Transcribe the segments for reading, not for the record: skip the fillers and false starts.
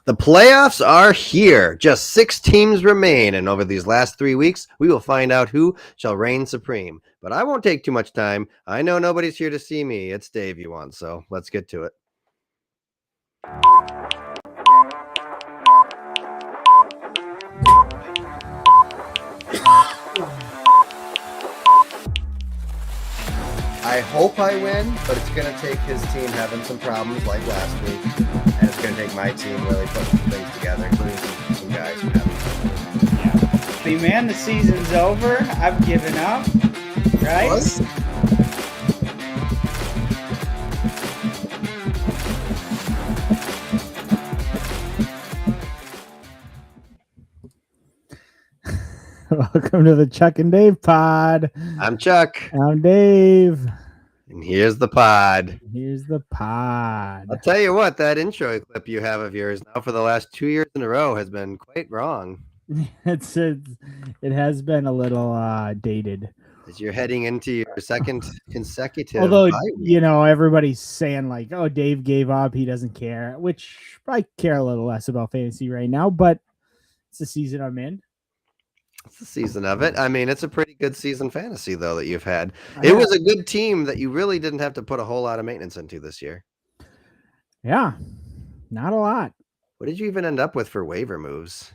The playoffs are here. Just 6 teams remain, and over these last 3 weeks, we will find out who shall reign supreme. But I won't take too much time. I know nobody's here to see me. It's Dave you want, so let's get to it. I hope I win, but it's going to take his team having some problems like last week, and it's going to take my team really putting some things together, including some guys who haven't. Yeah. Hey man, the season's over. I've given up. Right? What? Welcome to the Chuck and Dave pod. I'm Chuck. I'm Dave. And here's the pod. Here's the pod. I'll tell you what, that intro clip you have of yours now for the last 2 years in a row has been quite wrong. It has been a little dated. As you're heading into your second consecutive. Although, everybody's saying like, oh, Dave gave up. He doesn't care, which I care a little less about fantasy right now, but it's the season I'm in. It's the season of it. I mean, it's a pretty good season fantasy, though, that you've had. It was a good team that you really didn't have to put a whole lot of maintenance into this year. Yeah, not a lot. What did you even end up with for waiver moves?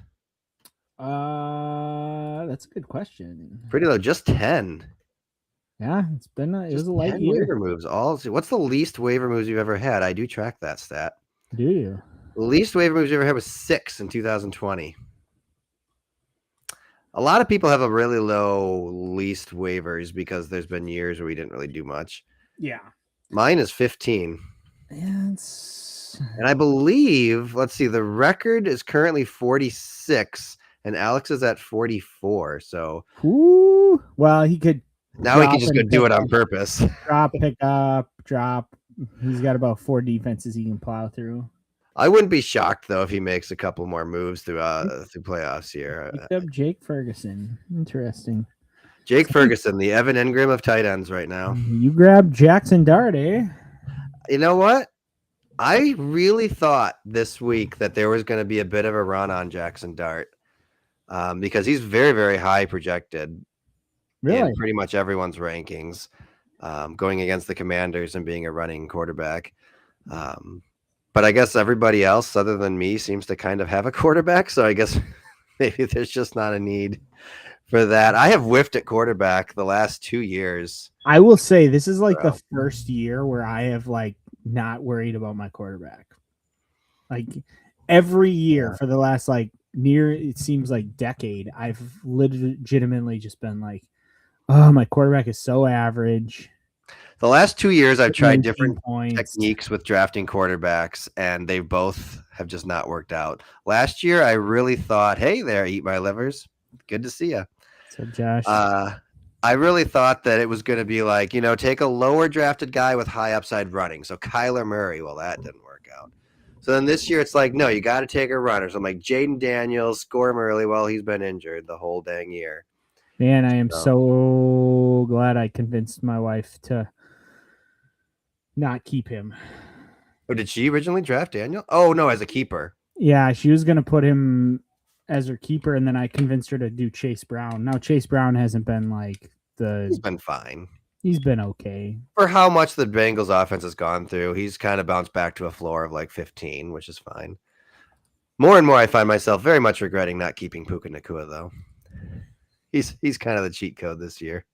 That's a good question. Pretty low, just 10. Yeah, it was a light year. Waiver moves. What's the least waiver moves you've ever had? I do track that stat. Do you? The least waiver moves you ever had was 6 in 2020. A lot of people have a really low least waivers because there's been years where we didn't really do much. Yeah. Mine is 15. And I believe, let's see, the record is currently 46 and Alex is at 44. So, well, he could. Now he can just go do it on purpose. Pick up, drop. He's got about 4 defenses he can plow through. I wouldn't be shocked though if he makes a couple more moves through playoffs here. Picked up Jake Ferguson. Interesting. Jake Ferguson, the Evan Engram of tight ends right now. You grabbed Jackson Dart, eh? You know what? I really thought this week that there was going to be a bit of a run on Jackson Dart because he's very, very high projected. Really? In pretty much everyone's rankings, going against the Commanders and being a running quarterback. But I guess everybody else other than me seems to kind of have a quarterback. So I guess maybe there's just not a need for that. I have whiffed at quarterback the last 2 years. I will say this is like the first year where I have like not worried about my quarterback. Like every year for the last it seems like decade, I've legitimately just been like, oh, my quarterback is so average. The last 2 years, I've tried different techniques with drafting quarterbacks, and they both have just not worked out. Last year, I really thought, hey there, eat my livers. Good to see you. So, Josh. I really thought that it was going to be like, take a lower drafted guy with high upside running. So Kyler Murray, well, that didn't work out. So then this year, it's like, no, you got to take a runner. So I'm like, Jaden Daniels, score him early. Well, he's been injured the whole dang year. Man, I am so glad I convinced my wife to not keep him. Oh, did she originally draft Daniel? Oh, no, as a keeper. Yeah, she was going to put him as her keeper, and then I convinced her to do Chase Brown. Now, Chase Brown hasn't been He's been fine. He's been okay. For how much the Bengals offense has gone through, he's kind of bounced back to a floor of 15, which is fine. More and more, I find myself very much regretting not keeping Puka Nacua, though. He's kind of the cheat code this year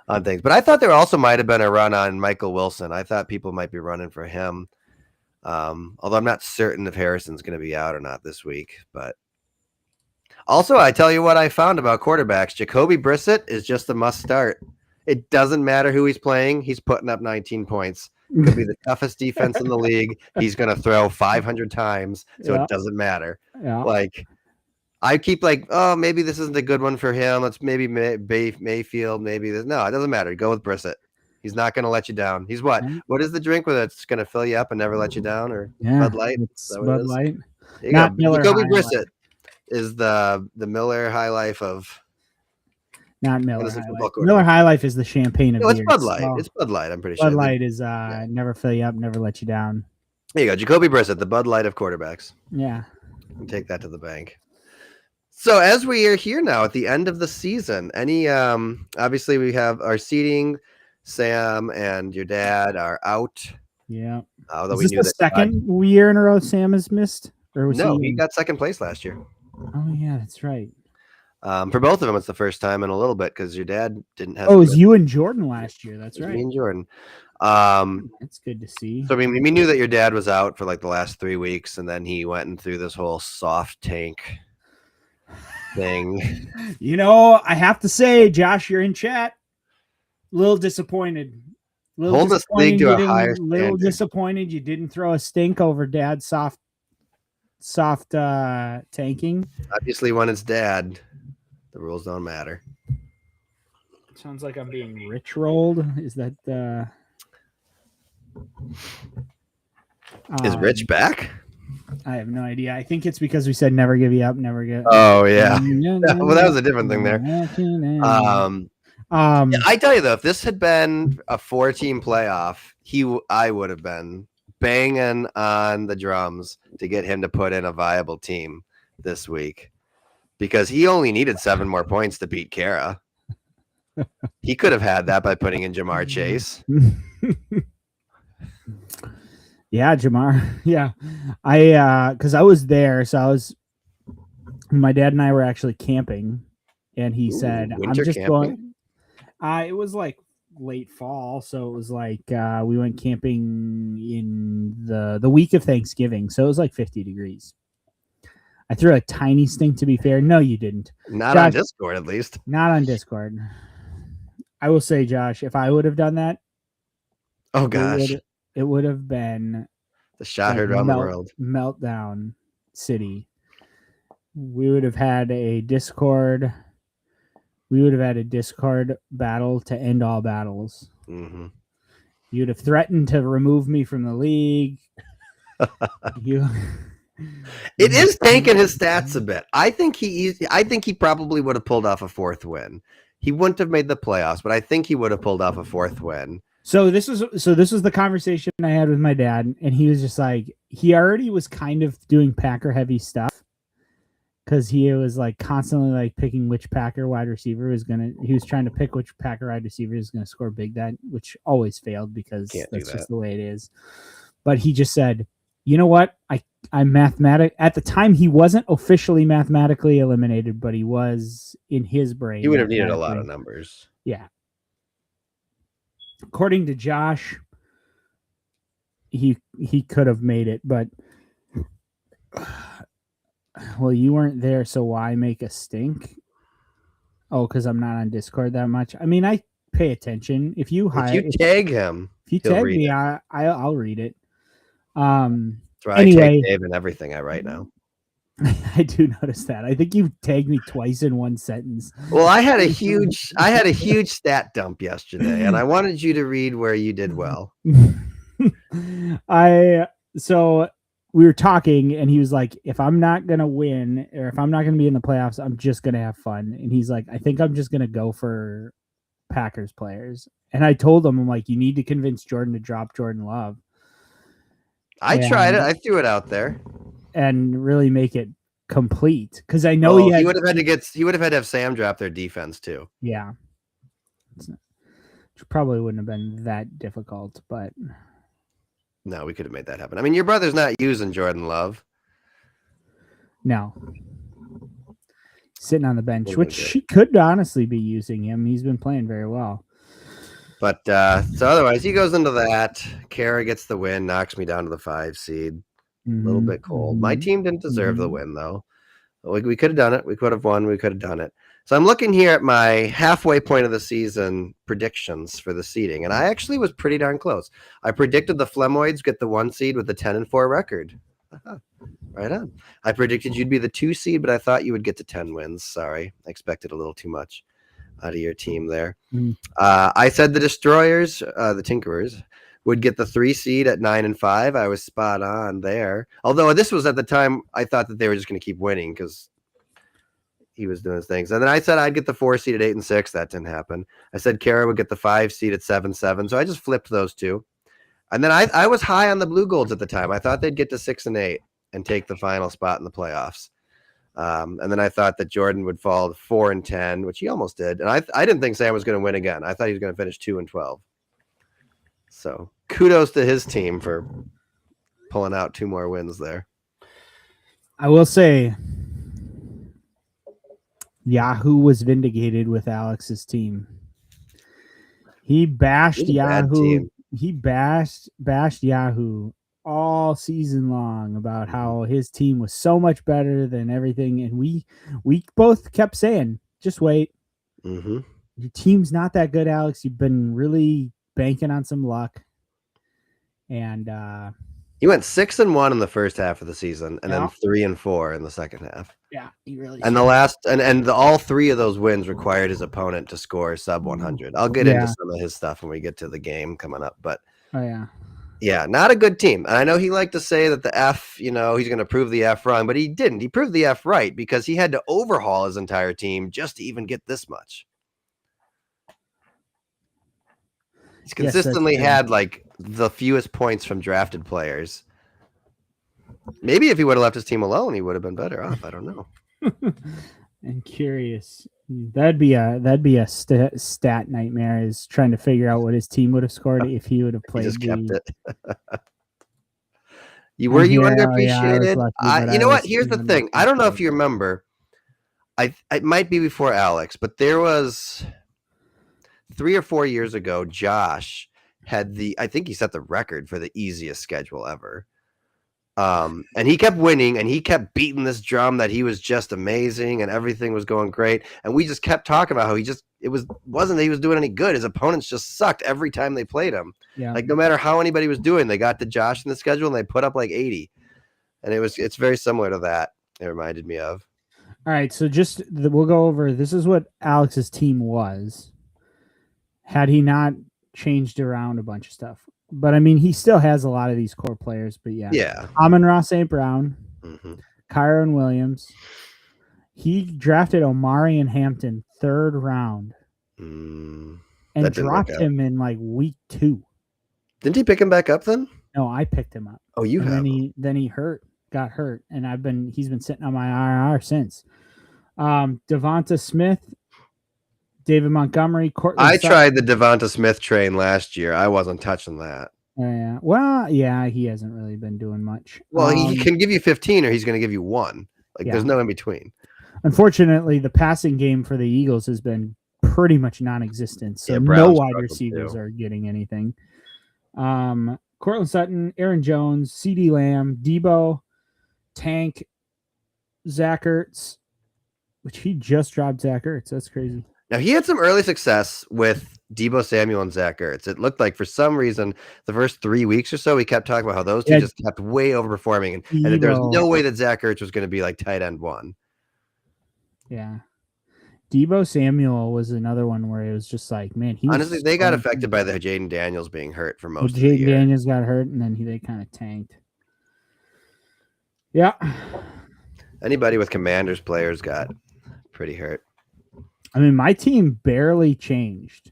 on things. But I thought there also might have been a run on Michael Wilson. I thought people might be running for him. Although I'm not certain if Harrison's going to be out or not this week. But also, I tell you what I found about quarterbacks. Jacoby Brissett is just a must start. It doesn't matter who he's playing. He's putting up 19 points. It'll be the toughest defense in the league. He's going to throw 500 times. So It doesn't matter. Yeah. I keep maybe this isn't a good one for him. Let's maybe Mayfield, maybe this. No, it doesn't matter. Go with Brissett. He's not going to let you down. He's what? What is the drink with it? It's going to fill you up and never let you down? Or Bud Light? It's Bud Light. Not Miller. Jacoby Brissett is the Miller High Life of. Not Miller High Life. Miller High Life is the champagne of beers. It's Bud Light. It's Bud Light. I'm pretty sure. Bud Light is never fill you up, never let you down. There you go. Jacoby Brissett, the Bud Light of quarterbacks. Yeah. Take that to the bank. So as we are here now at the end of the season, obviously we have our seeding. Sam and your dad are out. Yeah. Although Is this the second year in a row Sam has missed? Or was he got second place last year. Oh yeah, that's right. For both of them, it's the first time in a little bit because your dad didn't have. Oh, it was you and Jordan last year. That's right. Me and Jordan. That's good to see. So we knew that your dad was out for like the last 3 weeks, and then he went and through this whole soft tank thing. You know, I have to say, Josh, you're in chat. A little disappointed. Hold this league to a higher standard. Little disappointed you didn't throw a stink over Dad's soft tanking. Obviously, when it's Dad, the rules don't matter. Sounds like I'm being rich rolled. Is that is Rich back? I have no idea. I think it's because we said never give you up, never give. Oh yeah. Well, that was a different thing there. I tell you though, if this had been a 4-team playoff, I would have been banging on the drums to get him to put in a viable team this week because he only needed 7 more points to beat Kara. He could have had that by putting in Jamar Chase. Yeah, Jamar. Yeah. Because I was there. So my dad and I were actually camping. And he said, I'm just camping? Going. It was like late fall. So it was like we went camping in the week of Thanksgiving. So it was like 50 degrees. I threw a tiny stink, to be fair. No, you didn't. Not Josh, on Discord, at least. Not on Discord. I will say, Josh, if I would have done that, oh gosh, it would have been the shot heard around the world. Meltdown City. We would have had a Discord. We would have had a Discord battle to end all battles. Mm-hmm. You'd have threatened to remove me from the league. It is tanking his stats a bit. I think he probably would have pulled off a 4th win. He wouldn't have made the playoffs, but I think he would have pulled off a 4th win. So this was the conversation I had with my dad, and he was just like, he already was kind of doing Packer heavy stuff because he was like constantly like picking which Packer wide receiver he was trying to pick which Packer wide receiver is going to score big, which always failed because that's just the way it is. But he just said, you know what? I'm mathematic. At the time, he wasn't officially mathematically eliminated, but he was in his brain. He would have needed a lot of numbers. Yeah. According to Josh, he could have made it, but well, you weren't there, so why make a stink? Oh, because I'm not on Discord that much. I mean, I pay attention. If you tag him, if you tag me, I'll read it. Anyway, I tag Dave in everything I write now. I do notice that. I think you tagged me twice in one sentence. Well, I had a huge stat dump yesterday, and I wanted you to read where you did well. So we were talking, and he was like, if I'm not gonna win, or if I'm not gonna be in the playoffs, I'm just gonna have fun. And he's like, I think I'm just gonna go for Packers players. And I told him, I'm like, you need to convince Jordan to drop Jordan Love. I tried it. I threw it out there. And really make it complete. Because I know he would have had to have Sam drop their defense too. Yeah. Which probably wouldn't have been that difficult, but no, we could have made that happen. I mean, your brother's not using Jordan Love. No. Sitting on the bench, which she could honestly be using him. He's been playing very well. But so otherwise, he goes into that. Kara gets the win, knocks me down to the 5 seed. A little bit cold. My team didn't deserve the win, though. We could have done it. We could have won. We could have done it. So I'm looking here at my halfway point of the season predictions for the seeding, and I actually was pretty darn close. I predicted the Flemoids get the 1 seed with the 10-4 record. Right on. I predicted you'd be the 2 seed, but I thought you would get to 10 wins. Sorry. I expected a little too much out of your team there. I said the Destroyers, the Tinkerers, would get the 3 seed at 9-5. I was spot on there. Although this was at the time I thought that they were just going to keep winning because he was doing his things. And then I said I'd get the 4 seed at 8-6. That didn't happen. I said Kara would get the 5 seed at 7-7. So I just flipped those two. And then I was high on the Blue Golds at the time. I thought they'd get to 6-8 and take the final spot in the playoffs. And then I thought that Jordan would fall to 4-10, which he almost did. And I didn't think Sam was going to win again. I thought he was going to finish 2-12. So kudos to his team for pulling out 2 more wins there. I will say Yahoo was vindicated with Alex's team. He bashed Yahoo. He bashed Yahoo all season long about how his team was so much better than everything, and we both kept saying, "Just wait. Mm-hmm. Your team's not that good, Alex. You've been really banking on some luck." And he went 6-1 in the first half of the season, and then 3-4 in the second half. Yeah, he really. And the last, and all 3 of those wins required his opponent to score sub 100. I'll get into some of his stuff when we get to the game coming up, but yeah, not a good team. And I know he liked to say that the F, he's going to prove the F wrong, but he didn't. He proved the F right because he had to overhaul his entire team just to even get this much. He's consistently had like the fewest points from drafted players. Maybe if he would have left his team alone, he would have been better off. I don't know. I'm curious. That'd be a stat nightmare, is trying to figure out what his team would have scored if he would have played. He just kept it. You underappreciated? You know what? Here's the thing. I don't know if you remember. It might be before Alex, but there was 3 or 4 years ago, Josh had I think he set the record for the easiest schedule ever. And he kept winning, and he kept beating this drum that he was just amazing and everything was going great. And we just kept talking about how wasn't that he was doing any good. His opponents just sucked every time they played him. Yeah. Like no matter how anybody was doing, they got to Josh in the schedule and they put up like 80. And it's very similar to that. It reminded me of. All right. So we'll go over, this is what Alex's team was had he not changed around a bunch of stuff. But I mean, he still has a lot of these core players. But yeah. Amon-Ra St. Brown, Kyron Williams. He drafted Omari and Hampton 3rd round and dropped him in like week 2. Didn't he pick him back up then? No, I picked him up. Oh, you have. Then he got hurt, and he's been sitting on my IR since. Devonta Smith, David Montgomery, Courtland I tried the Devonta Smith train last year. I wasn't touching that. Yeah. Well, yeah, he hasn't really been doing much. Well, he can give you 15 or he's going to give you 1. There's no in between. Unfortunately, the passing game for the Eagles has been pretty much non-existent. So no wide receivers are getting anything. Courtland Sutton, Aaron Jones, CeeDee Lamb, Debo, Tank, Zach Ertz, which he just dropped Zach Ertz. That's crazy. Now, he had some early success with Debo Samuel and Zach Ertz. It looked like for some reason the first 3 weeks or so, we kept talking about how those two just kept way overperforming. And there was no way that Zach Ertz was going to be like tight end 1. Yeah. Debo Samuel was another one where it was just like, man, honestly, they got affected by the Jaden Daniels being hurt for most of the year. Jaden Daniels got hurt, and then they kind of tanked. Yeah. Anybody with Commanders players got pretty hurt. I mean, my team barely changed.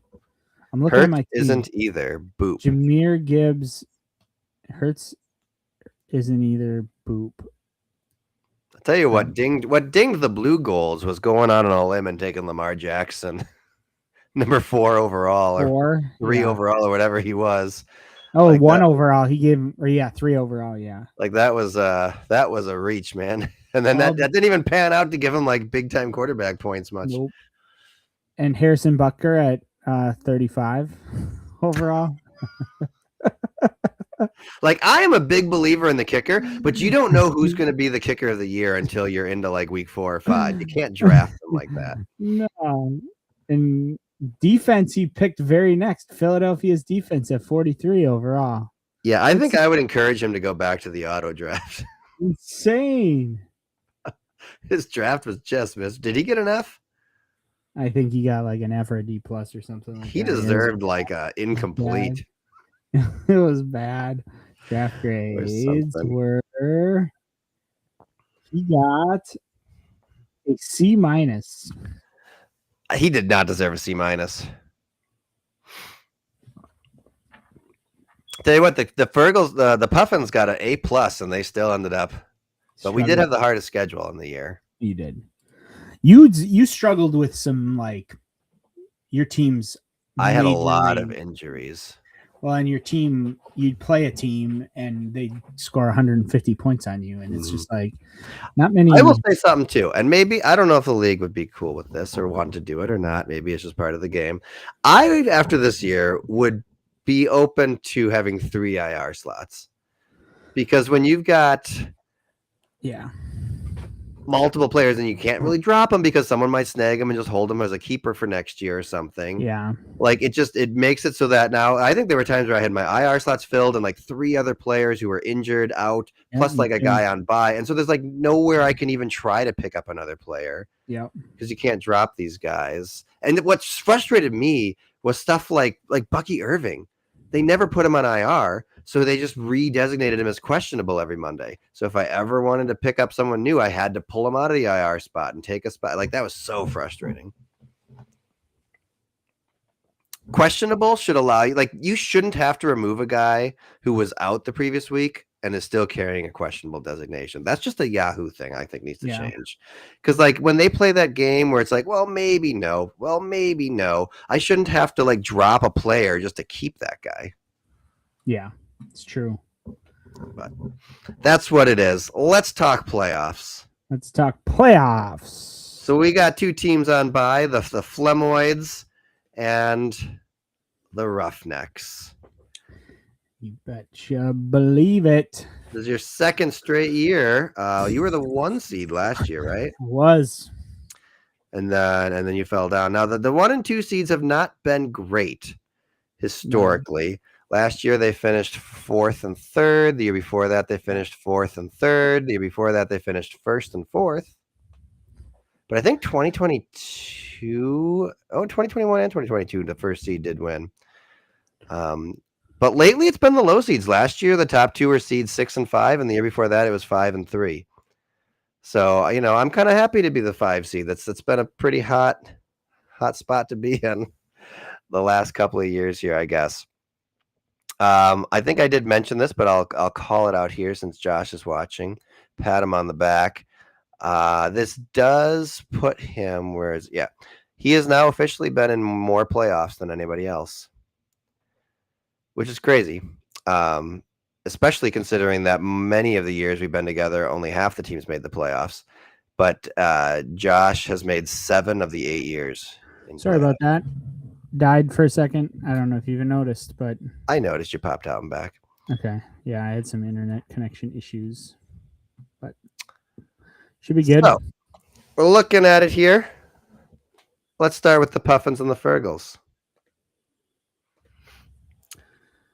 I'm looking at my team. Isn't either. Boop. Jahmyr Gibbs. Hurts isn't either. Boop. I'll tell you what dinged the Blue Goals was going on a limb and taking Lamar Jackson, number 4 overall, or 3 overall, or whatever he was. Oh, like 1 overall. He gave him, 3 overall. Yeah. Like that was a reach, man. And then that didn't even pan out to give him like big time quarterback points much. Nope. And Harrison Butker at 35 overall. Like, I am a big believer in the kicker, but you don't know who's going to be the kicker of the year until you're into like week 4 or 5. You can't draft them like that. No. And defense, he picked very next. Philadelphia's defense at 43 overall. Yeah, I think I would encourage him to go back to the auto draft. Insane. His draft was just missed. Did he get an F? I think he got like an F or a D plus or something like that. He deserved like a incomplete. It was bad. Draft grades were, he got a C minus. He did not deserve a C minus. Tell you what, the Fergles, the Puffins got an A+, and they still ended up. But we did have the hardest schedule in the year. You did. You struggled with some like your team's. I had a lot of injuries. Well, and your team, you'd play a team and they'd score 150 points on you, and it's just like not many. I will say something too, and maybe I don't know if the league would be cool with this or want to do it or not. Maybe it's just part of the game. I, after this year, would be open to having 3 IR slots, because when you've got multiple players and you can't really drop them because someone might snag them and just hold them as a keeper for next year or something. Yeah. Like it makes it so that now I think there were times where I had my IR slots filled and like 3 other players who were injured out, plus like a guy on bye. And so there's like nowhere I can even try to pick up another player. Yeah. Because you can't drop these guys. And what's frustrated me was stuff like Bucky Irving. They never put him on IR. So they just redesignated him as questionable every Monday. So if I ever wanted to pick up someone new, I had to pull him out of the IR spot and take a spot. Like, that was so frustrating. Questionable should allow you, like, you shouldn't have to remove a guy who was out the previous week and is still carrying a questionable designation. That's just a Yahoo thing I think needs to change. Because, like, when they play that game where it's like, well, maybe no. Well, maybe no. I shouldn't have to, like, drop a player just to keep that guy. Yeah. It's true. But that's what it is. Let's talk playoffs. So we got 2 teams on bye, the Flemoids and the Roughnecks. You betcha believe it. This is your 2nd straight year. You were the 1 seed last year, right? Was. And then you fell down. Now the 1 and 2 seeds have not been great historically. No. Last year, they finished 4th and 3rd. The year before that, they finished 4th and 3rd. The year before that, they finished 1st and 4th. But I think 2021 and 2022, the first seed did win. But lately, it's been the low seeds. Last year, the top 2 were seeds 6 and 5. And the year before that, it was 5 and 3. So, I'm kind of happy to be the 5 seed. That's been a pretty hot spot to be in the last couple of years here, I guess. I think I did mention this, but I'll call it out here since Josh is watching. Pat him on the back. This does put him he has now officially been in more playoffs than anybody else, which is crazy. Especially considering that many of the years we've been together, only half the teams made the playoffs. But Josh has made 7 of the 8 years. Sorry about that. Died for a second. I don't know if you even noticed, but I noticed you popped out and back. Okay. Yeah, I had some internet connection issues, but should be good. So, we're looking at it here. Let's start with the Puffins and the Fergles.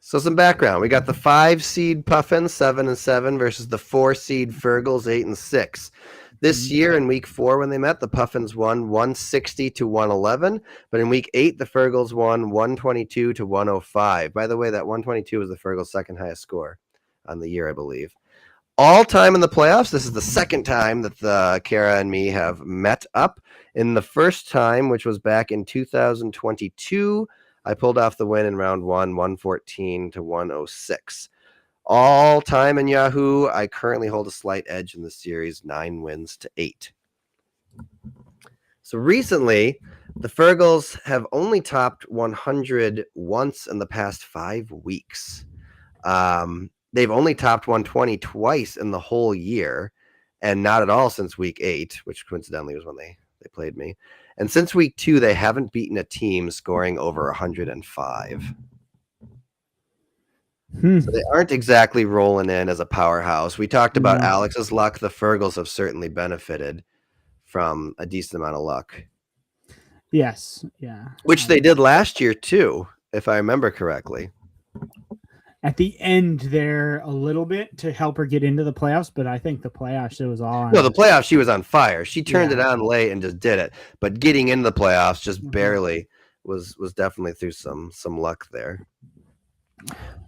So some background. We got the 5 seed Puffins, 7 and 7, versus the 4 seed Fergles, 8 and 6. This year in week 4 when they met, the Puffins won 160 to 111, but in week 8 the Fergles won 122 to 105. By the way, that 122 was the Fergles' second highest score on the year, I believe. All time in the playoffs, this is the 2nd time that the Kara and me have met up. In the first time, which was back in 2022, I pulled off the win in round 1, 114 to 106. All time in Yahoo, I currently hold a slight edge in the series, 9 wins to 8. So recently, the Fergles have only topped 100 once in the past 5 weeks. They've only topped 120 twice in the whole year, and not at all since week 8, which coincidentally was when they played me. And since week 2, they haven't beaten a team scoring over 105. So they aren't exactly rolling in as a powerhouse. We talked about Alex's luck. The Fergles have certainly benefited from a decent amount of luck. Yes. Yeah. Which they did last year too, if I remember correctly. At the end there a little bit to help her get into the playoffs, but I think the playoffs it was all on. No, the playoffs she was on fire. She turned it on late and just did it. But getting into the playoffs just barely was definitely through some luck there.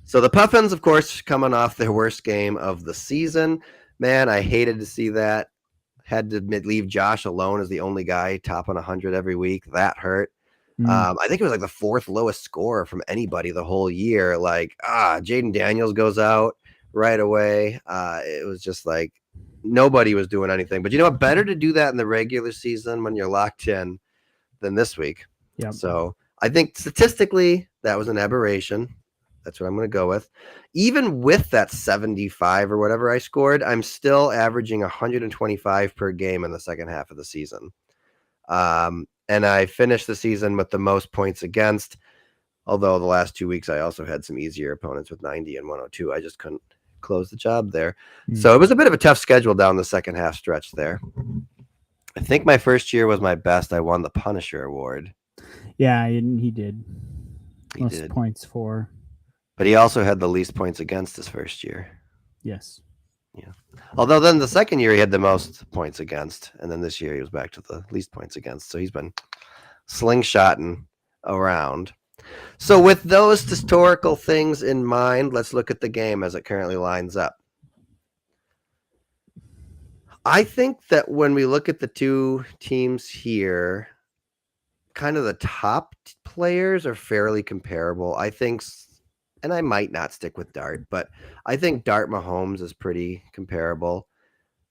So the Puffins, of course, coming off their worst game of the season. Man, I hated to see that. Had to leave Josh alone as the only guy topping 100 every week. That hurt. I think it was like the fourth lowest score from anybody the whole year. Like, Jaden Daniels goes out right away. It was just like nobody was doing anything. But you know what? Better to do that in the regular season when you're locked in than this week. Yep. So I think statistically that was an aberration. That's what I'm going to go with. Even with that 75 or whatever I scored, I'm still averaging 125 per game in the second half of the season. And I finished the season with the most points against, although the last 2 weeks I also had some easier opponents with 90 and 102. I just couldn't close the job there. So it was a bit of a tough schedule down the second half stretch there. I think my first year was my best. I won the Punisher Award. Yeah, he did. He Most did. points for. But he also had the least points against his first year. Yes. Yeah. Although then the second year he had the most points against, and then this year he was back to the least points against. So he's been slingshotting around. So with those historical things in mind, let's look at the game as it currently lines up. I think that when we look at the two teams here, kind of the top players are fairly comparable. I think, and I might not stick with Dart, but I think Dart Mahomes is pretty comparable.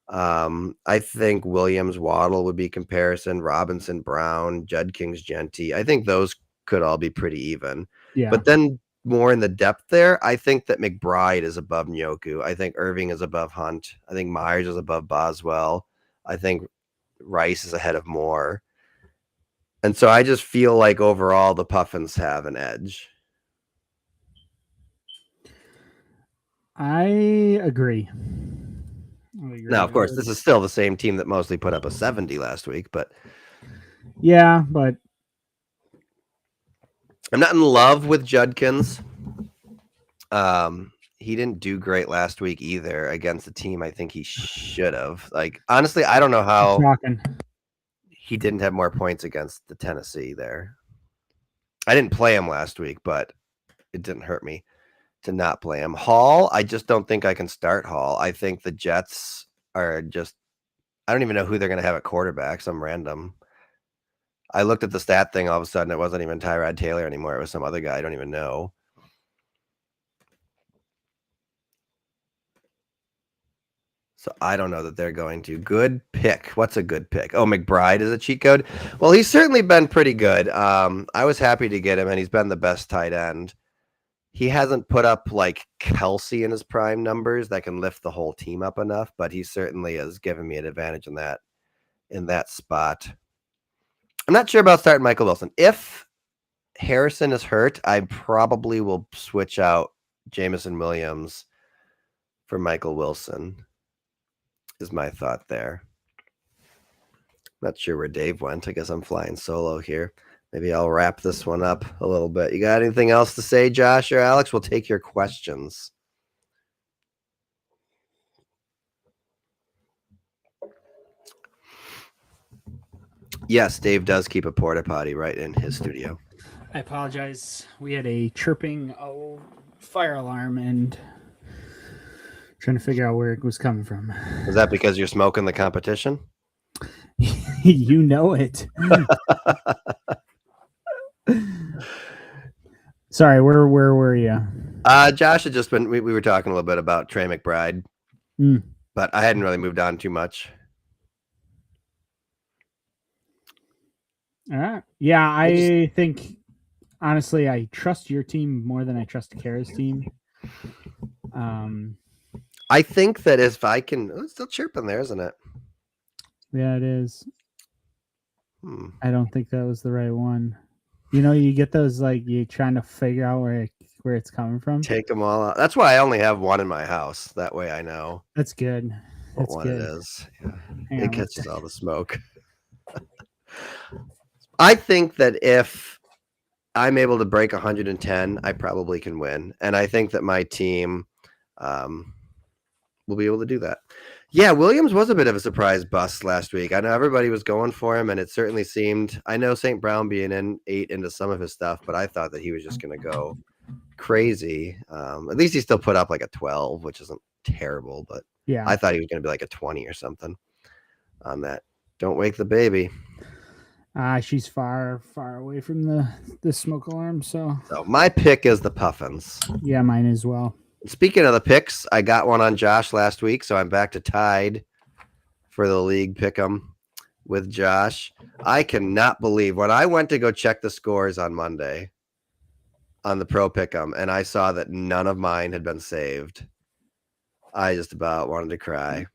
I think Williams Waddle would be comparison, Robinson Brown, Judkins Genty. I think those could all be pretty even. Yeah. But then more in the depth there, I think that McBride is above Njoku. I think Irving is above Hunt. I think Myers is above Boswell. I think Rice is ahead of Moore. And so I just feel like overall the Puffins have an edge. I agree. Now, of course, this is still the same team that mostly put up a 70 last week, but yeah, but I'm not in love with Judkins. He didn't do great last week either against a team I think he should have. Like, honestly, I don't know how he didn't have more points against the Tennessee there. I didn't play him last week, but it didn't hurt me to not play him. Hall, I just don't think I can start Hall. I think the Jets are just, I don't even know who they're going to have at quarterback, some random. I looked at the stat thing, all of a sudden it wasn't even Tyrod Taylor anymore. It was some other guy I don't even know. So I don't know that they're going to. Good pick. What's a good pick? Oh, McBride is a cheat code. Well, he's certainly been pretty good. I was happy to get him, and he's been the best tight end. He hasn't put up like Kelsey in his prime numbers that can lift the whole team up enough, but he certainly has given me an advantage in that spot. I'm not sure about starting Michael Wilson. If Harrison is hurt, I probably will switch out Jameson Williams for Michael Wilson. Is my thought there. Not sure where Dave went. I guess I'm flying solo here. Maybe I'll wrap this one up a little bit. You got anything else to say, Josh or Alex? We'll take your questions. Yes, Dave does keep a porta potty right in his studio. I apologize. We had a chirping fire alarm and trying to figure out where it was coming from. Is that because you're smoking the competition? You know it. Sorry, where were you? Josh had just been, we were talking a little bit about Trey McBride, but I hadn't really moved on too much. All right. Yeah, I think, honestly, I trust your team more than I trust Kara's team. I think that if I can, it's still chirping there, isn't it? Yeah, it is. I don't think that was the right one. You know, you get those, like, you're trying to figure out where it's coming from. Take them all out. That's why I only have one in my house. That way I know. That's good. What one it is. Yeah. It catches all the smoke. I think that if I'm able to break 110, I probably can win. And I think that my team will be able to do that. Yeah, Williams was a bit of a surprise bust last week. I know everybody was going for him, and it certainly seemed, I know St. Brown being in ate into some of his stuff, but I thought that he was just going to go crazy. At least he still put up like a 12, which isn't terrible, but yeah, I thought he was going to be like a 20 or something on that. Don't wake the baby. She's far away from the smoke alarm. So my pick is the Puffins. yeah, mine as well. Speaking of the picks, I got one on Josh last week, so I'm back to tied for the league pick'em with Josh. I cannot believe when I went to go check the scores on Monday on the pro pick'em, and I saw that none of mine had been saved. I just about wanted to cry. I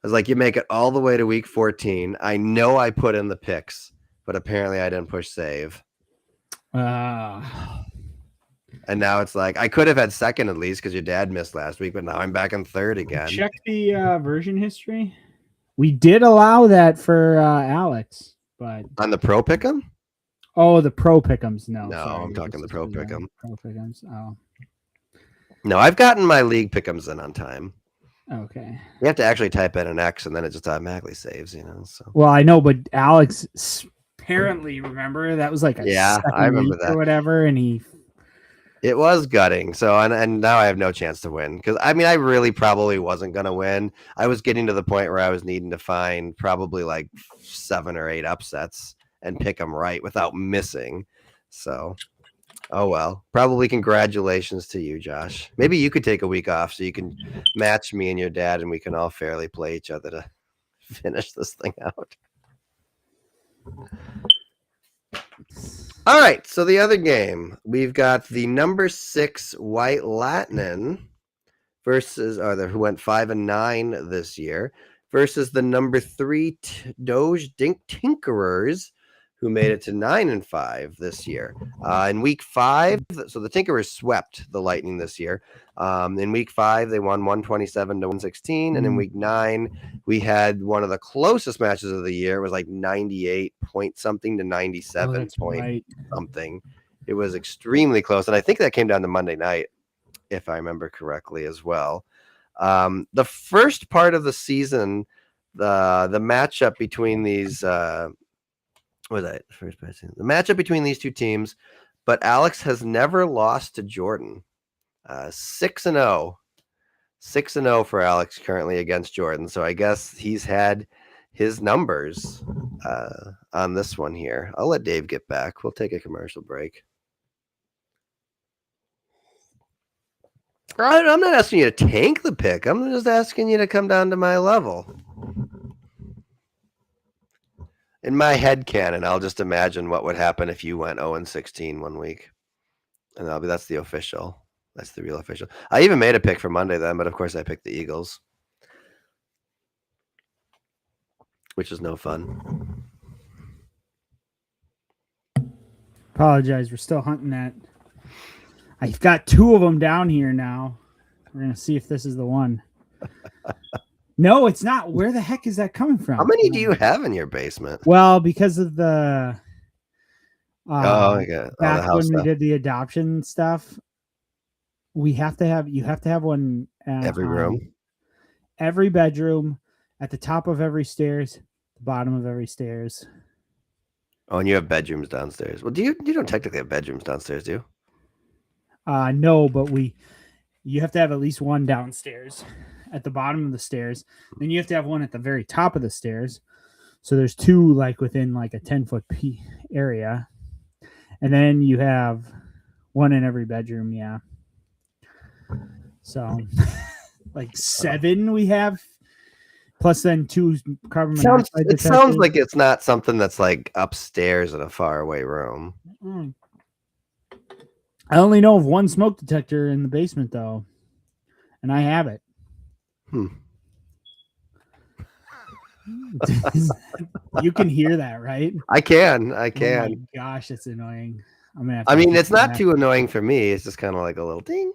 was like, you make it all the way to week 14. I know I put in the picks, but apparently I didn't push save. And now it's like I could have had second at least because your dad missed last week, but now I'm back in third again. Check the version history. We did allow that for Alex, but on the pro pick'em. Oh, the pro pick'ems. No, sorry, I'm talking the pro pick'em. Pro pick'ems. Oh, no, I've gotten my league pick'ems in on time. Okay. You have to actually type in an X, and then it just automatically saves. So. Well, I know, but Alex apparently remember that was like I remember that or whatever, and it was gutting. So and now I have no chance to win because I really probably wasn't gonna win. I was getting to the point where I was needing to find probably like 7 or 8 upsets and pick them right without missing. So, oh well. Probably congratulations to you, Josh. Maybe you could take a week off so you can match me and your dad, and we can all fairly play each other to finish this thing out. All right, so the other game, we've got the number 6 White Latin versus, who went 5-9 this year, versus the number 3 Doge Dink Tinkerers, who made it to 9-5 this year. In week 5, so the Tinkerers swept the Lightning this year. In week 5, they won 127-116, and in week 9, we had one of the closest matches of the year. It was like 98 point something to 97 point something. It was extremely close, and I think that came down to Monday night, if I remember correctly as well. The first part of the season, the matchup between these. The matchup between these two teams, but Alex has never lost to Jordan. 6-0 for Alex currently against Jordan. So I guess he's had his numbers on this one here. I'll let Dave get back. We'll take a commercial break. I'm not asking you to tank the pick. I'm just asking you to come down to my level. In my head canon, I'll just imagine what would happen if you went 0-16 one week. And that's the official. That's the real official. I even made a pick for Monday then, but of course I picked the Eagles, which is no fun. Apologize. We're still hunting that. I've got 2 of them down here now. We're going to see if this is the one. No, it's not. Where the heck is that coming from? How many do you have in your basement? Well, because of the back when stuff. We did the adoption stuff, you have to have one every room, every bedroom, at the top of every stairs, the bottom of every stairs. Oh, and you have bedrooms downstairs. Well, you don't technically have bedrooms downstairs, do you? No, but you have to have at least one downstairs at the bottom of the stairs. Then you have to have one at the very top of the stairs. So there's 2 like within like a 10-foot area. And then you have one in every bedroom. Yeah. So like 7 we have, plus then 2 carbon monoxide detectors. It sounds like it's not something that's like upstairs in a faraway room. I only know of 1 smoke detector in the basement though, and I have it. You can hear that, right? I can. Oh my gosh, it's annoying. It's not too annoying for me. It's just kind of like a little ding.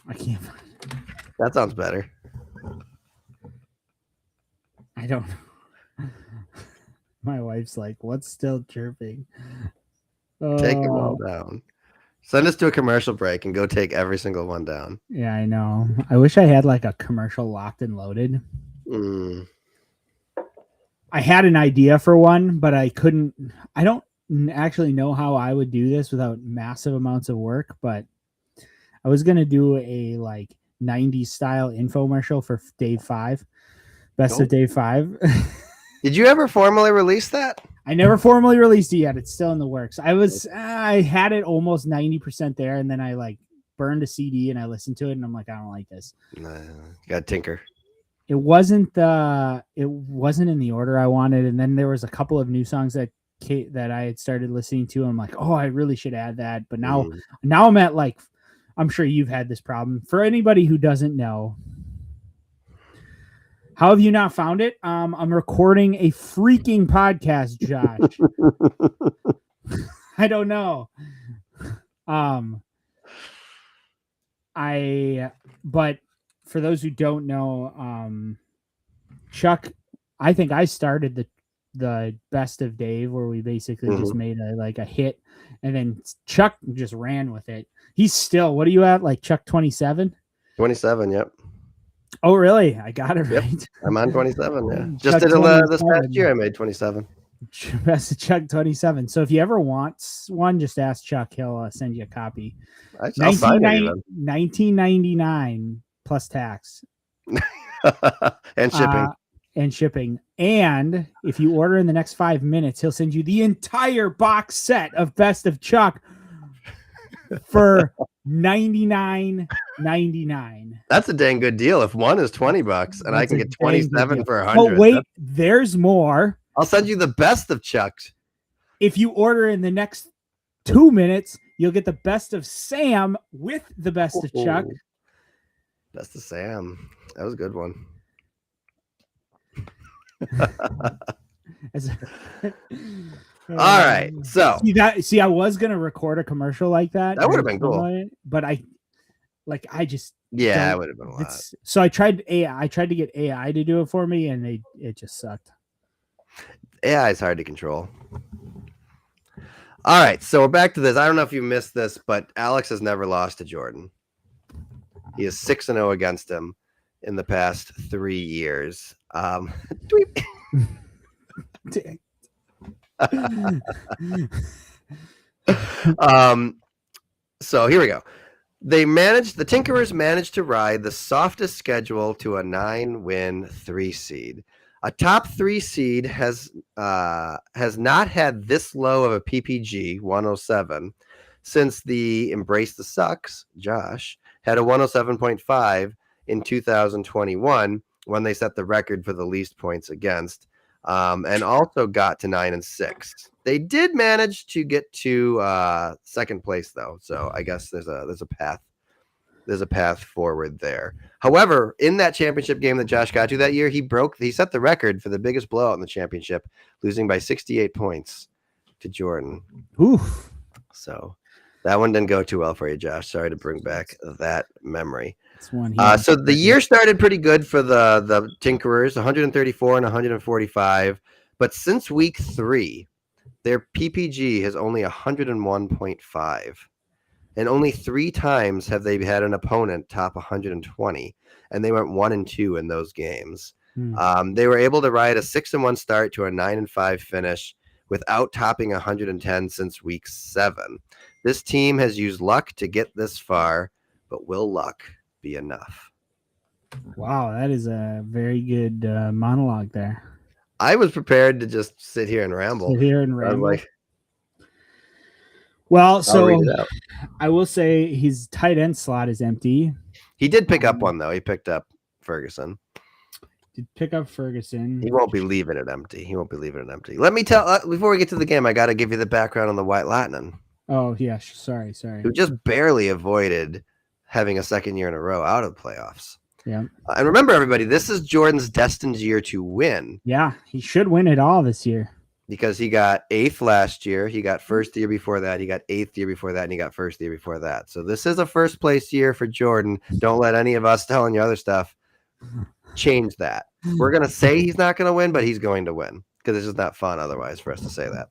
I can't. That sounds better. I don't know. My wife's like, "What's still chirping?" Take them all down. Send us to a commercial break and go take every single one down. Yeah, I know. I wish I had like a commercial locked and loaded. I had an idea for one, but I couldn't. I don't actually know how I would do this without massive amounts of work, but I was going to do a like 90s style infomercial for Dave 5. Best of Dave 5. Did you ever formally release that? I never formally released it yet. It's still in the works. I had it almost 90% there, and then I like burned a CD and I listened to it, and I'm like, I don't like this. Got tinker. It wasn't in the order I wanted, and then there was a couple of new songs that I had started listening to. And I'm like, oh, I really should add that. But now I'm at like, I'm sure you've had this problem. For anybody who doesn't know, how have you not found it? I'm recording a freaking podcast, Josh. I don't know. But for those who don't know, Chuck, I think I started the best of Dave, where we basically just made a hit, and then Chuck just ran with it. He's still, what are you at? Like Chuck 27? 27, yep. Oh, really? I got it right. I'm on 27, yeah. Chuck Just did this past year, I made 27. Best of Chuck 27. So if you ever want one, just ask Chuck. He'll send you a copy. I'll sign it even. $19.99 plus tax. And shipping. And if you order in the next 5 minutes, he'll send you the entire box set of Best of Chuck for $99.99. That's a dang good deal. If one is $20 and I can get 27 for 100. Oh wait, there's more. I'll send you the best of Chuck's. If you order in the next 2 minutes, you'll get the Best of Sam with the Best of Chuck. Best of Sam. That was a good one. All right. So see, I was gonna record a commercial like that. That would have been cool. But I just it would have been a lot. So I tried to get AI to do it for me, and it just sucked. AI is hard to control. All right, so we're back to this. I don't know if you missed this, but Alex has never lost to Jordan. He is 6-0 against him in the past 3 years. So here we go. The Tinkerers managed to ride the softest schedule to a 9-win 3 seed. A top 3 seed has not had this low of a PPG 107 since the Embrace the Sucks, Josh, had a 107.5 in 2021 when they set the record for the least points against, and also got to 9-6. They did manage to get to second place though, so I guess there's a path. There's a path forward there. However, in that championship game that Josh got to that year, he set the record for the biggest blowout in the championship, losing by 68 points to Jordan. Oof. So that one didn't go too well for you, Josh. Sorry to bring back that memory. So the year started pretty good for the Tinkerers, 134 and 145. But since week 3, their PPG has only 101.5. And only 3 times have they had an opponent top 120, and they went 1-2 in those games. They were able to ride a 6-1 start to a 9-5 finish without topping 110 since week 7. This team has used luck to get this far, but will luck be enough? Wow, that is a very good monologue there. I was prepared to just sit here and ramble. Well, so I will say his tight end slot is empty. He did pick up one, though. He picked up Ferguson. Did pick up Ferguson. He won't be leaving it empty. Let me tell, before we get to the game, I got to give you the background on the White Lightning. Oh, yeah. Sorry. Who just barely avoided having a second year in a row out of the playoffs. Yeah. And remember, everybody, this is Jordan's destined year to win. Yeah, he should win it all this year. Because he got 8th last year, he got 1st year before that, he got 8th year before that, and he got 1st year before that. So this is a first place year for Jordan. Don't let any of us telling you other stuff change that. We're going to say he's not going to win, but he's going to win because it's just not fun otherwise for us to say that.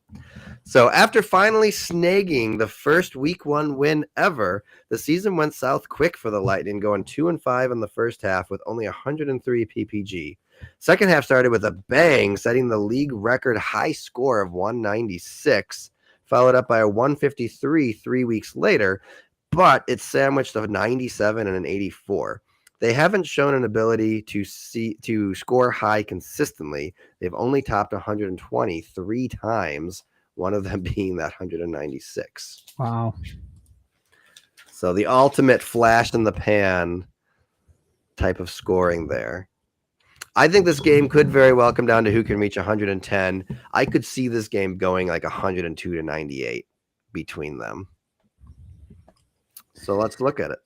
So after finally snagging the first week 1 win ever, the season went south quick for the Lightning, going 2-5 in the first half with only 103 PPG. Second half started with a bang, setting the league record high score of 196, followed up by a 153 3 weeks later, but it sandwiched a 97 and an 84. They haven't shown an ability to score high consistently. They've only topped 120 3 times, one of them being that 196. Wow. So the ultimate flash in the pan type of scoring there. I think this game could very well come down to who can reach 110. I could see this game going like 102 to 98 between them. So let's look at it.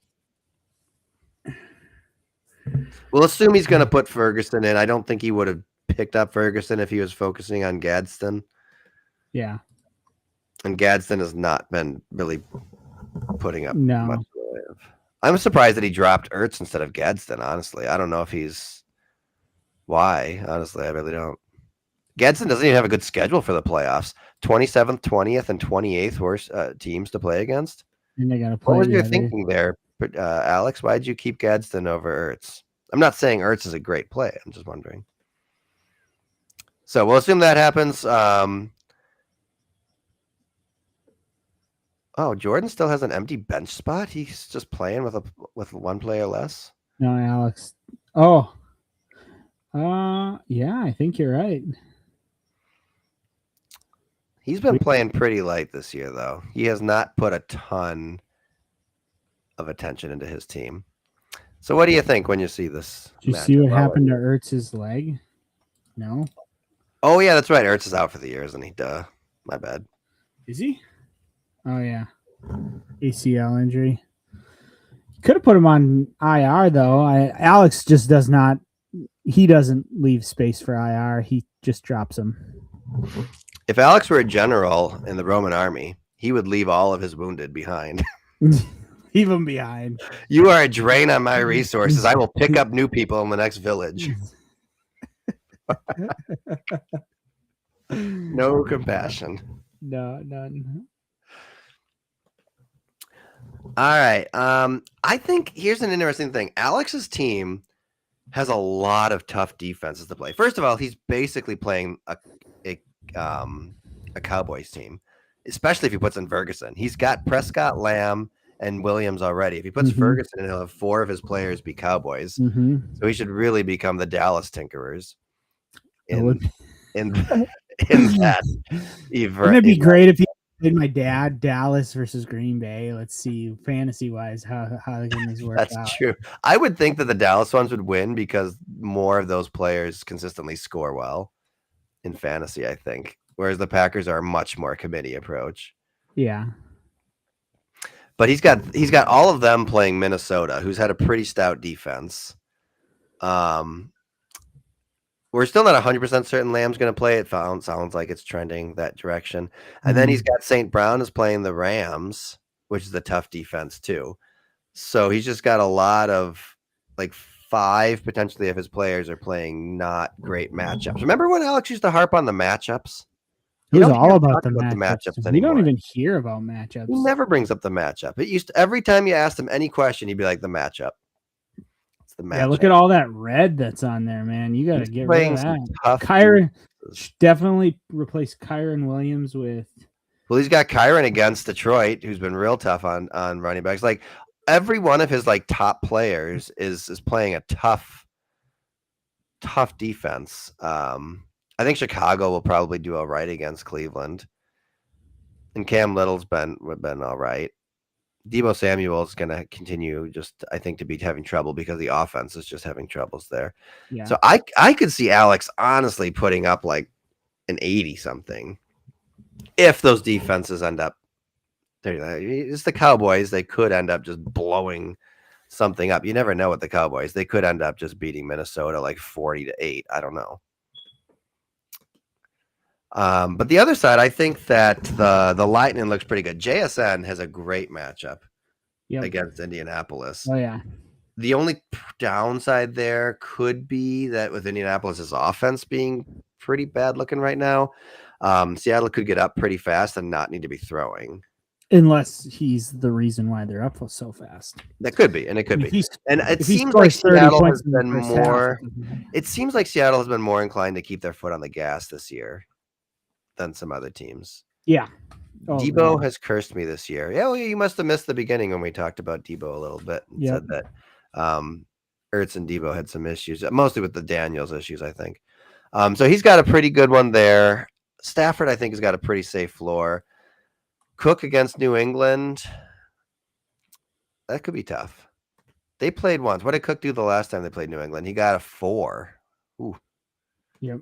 We'll assume he's going to put Ferguson in. I don't think he would have picked up Ferguson if he was focusing on Gadsden. Yeah. And Gadsden has not been really putting up much. I'm surprised that he dropped Ertz instead of Gadsden, honestly. I don't know if he's... Why? Honestly, I really don't. Gadsden doesn't even have a good schedule for the playoffs. 27th, 20th, and 28th worst teams to play against. And they gotta play. What was your thinking there, Alex? Why did you keep Gadsden over Ertz? I'm not saying Ertz is a great play. I'm just wondering. So we'll assume that happens. Oh, Jordan still has an empty bench spot. He's just playing with one player less. No, Alex. Oh. Yeah, I think you're right. He's been playing pretty light this year, though. He has not put a ton of attention into his team. So what do you think when you see this? Did you see what happened to Ertz's leg? No? Oh, yeah, that's right. Ertz is out for the year, isn't he? Duh. My bad. Is he? Oh, yeah. ACL injury. Could have put him on IR, though. Alex just does not. He doesn't leave space for IR. He just drops him. If Alex were a general in the Roman army, he would leave all of his wounded behind. Leave them behind. You are a drain on my resources. I will pick up new people in the next village. No compassion. No, none. All right. I think here's an interesting thing. Alex's team has a lot of tough defenses to play. First of all, he's basically playing a Cowboys team, especially if he puts in Ferguson. He's got Prescott, Lamb, and Williams already. If he puts Ferguson in, he'll have 4 of his players be Cowboys. So he should really become the Dallas Tinkerers. In that, wouldn't it be great if he played my dad, Dallas versus Green Bay? Let's see, fantasy wise, how can this work out? That's true. I would think that the Dallas ones would win because more of those players consistently score well in fantasy, I think. Whereas the Packers are a much more committee approach. Yeah. But he's got all of them playing Minnesota, who's had a pretty stout defense. We're still not 100% certain Lamb's going to play. It sounds like it's trending that direction. And then he's got St. Brown is playing the Rams, which is a tough defense too. So he's just got a lot of like 5 potentially of his players are playing not great matchups. Remember when Alex used to harp on the matchups? It was all about the matchups. We anymore. don't even hear about matchups. He never brings up the matchup. It used to, every time you asked him any question, he'd be like, the matchup. It's the matchup. Yeah, look at all that red that's on there, man. You got to get rid of that. Kyron definitely replace Kyron Williams with. Well, he's got Kyron against Detroit, who's been real tough on running backs. Like every one of his like top players is playing a tough defense. I think Chicago will probably do all right against Cleveland. And Cam Little's been all right. Deebo Samuel's going to continue I think, to be having trouble because the offense is just having troubles there. Yeah. So I could see Alex honestly putting up like an 80-something if those defenses end up. It's the Cowboys. They could end up just blowing something up. You never know with the Cowboys. They could end up just beating Minnesota like 40-8. I don't know. But the other side, I think that the Lightning looks pretty good. JSN has a great matchup against Indianapolis. Oh, yeah. The only downside there could be that with Indianapolis's offense being pretty bad looking right now, Seattle could get up pretty fast and not need to be throwing. Unless he's the reason why they're up so fast. That could be, and it could be. And it seems like Seattle has been more. It seems like Seattle has been more inclined to keep their foot on the gas this year than some other teams. Yeah. Debo has cursed me this year. Yeah, well, you must have missed the beginning when we talked about Debo a little bit and said that Ertz and Debo had some issues, mostly with the Daniels issues, I think. So he's got a pretty good one there. Stafford, I think, has got a pretty safe floor. Cook against New England, that could be tough. They played once. What did Cook do the last time they played New England? He got a 4. Ooh. Yep.